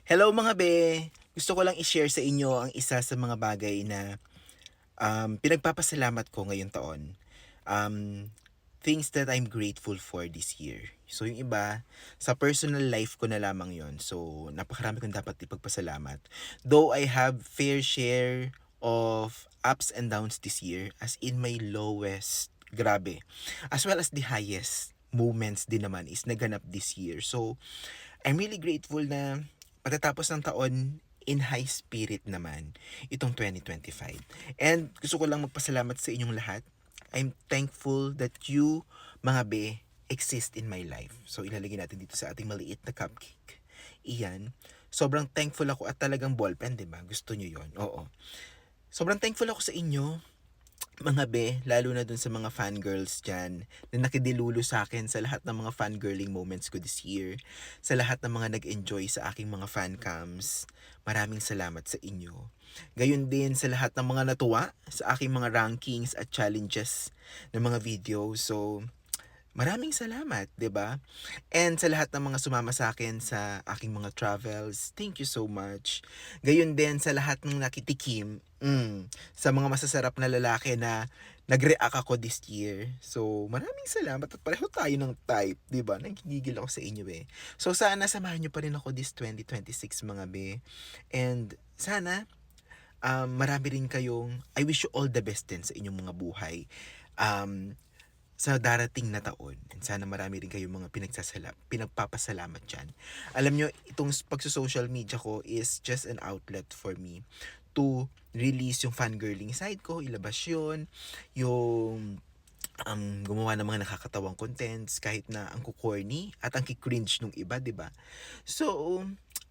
Hello mga be! Gusto ko lang i-share sa inyo ang isa sa mga bagay na pinagpapasalamat ko ngayong taon. Um, Things that I'm grateful for this year. So yung iba, sa personal life ko na lamang yon. So napakarami kong dapat ipagpasalamat. Though I have fair share of ups and downs this year, as in my lowest, grabe. As well as the highest moments din naman is naganap this year. So I'm really grateful na pagkatapos ng taon, in high spirit naman itong 2025. And gusto ko lang magpasalamat sa inyong lahat. I'm thankful that you, mga be, exist in my life. So ilalagay natin dito sa ating maliit na cupcake. Iyan. Sobrang thankful ako at talagang ballpen, 'di ba? Gusto niyo 'yon? Oo. Sobrang thankful ako sa inyo mga be, lalo na dun sa mga fangirls dyan na nakidilulo sa akin sa lahat ng mga fangirling moments ko this year, sa lahat ng mga nag-enjoy sa aking mga fan cams. Maraming salamat sa inyo. Gayon din sa lahat ng mga natuwa sa aking mga rankings at challenges ng mga video. So, maraming salamat, 'di ba? And sa lahat ng mga sumama sa akin sa aking mga travels, thank you so much. Gayon din sa lahat ng nakitikim, sa mga masasarap na lalaki na nag-react ako this year. So, maraming salamat at pareho tayo ng type, 'di ba? Nagigigil ako sa inyo eh. So, sana samahan niyo pa rin ako this 2026 mga be. And sana marami rin kayong I wish you all the best din sa inyong mga buhay. Um, sa darating na taon. And sana marami rin kayong mga pinagpapasalamat dyan. Alam nyo, itong pagsa-social media ko is just an outlet for me to release yung fangirling side ko, ilabas yun, yung gumawa ng mga nakakatawang contents kahit na ang corny at ang cringe nung iba, 'di ba? So,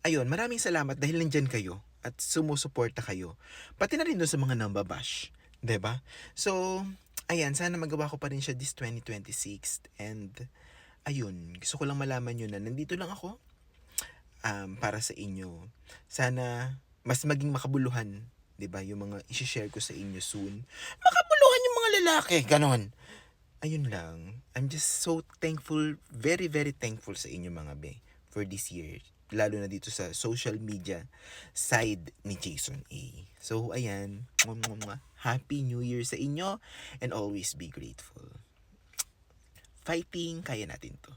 ayun, maraming salamat dahil nandiyan kayo at sumusuporta kayo. Pati na rin doon sa mga nambabash, 'di ba? So, ayan, sana magawa ko pa rin siya this 2026 and ayun, gusto ko lang malaman yun na nandito lang ako para sa inyo. Sana mas maging makabuluhan, 'di ba? Yung mga i-share ko sa inyo soon. Makabuluhan yung mga lalaki, ganon. Ayun lang. I'm just so thankful, very very thankful sa inyo mga be for this year. Lalo na dito sa social media side ni Jason A. So ayan, Happy New Year sa inyo and always be grateful. Fighting, kaya natin to.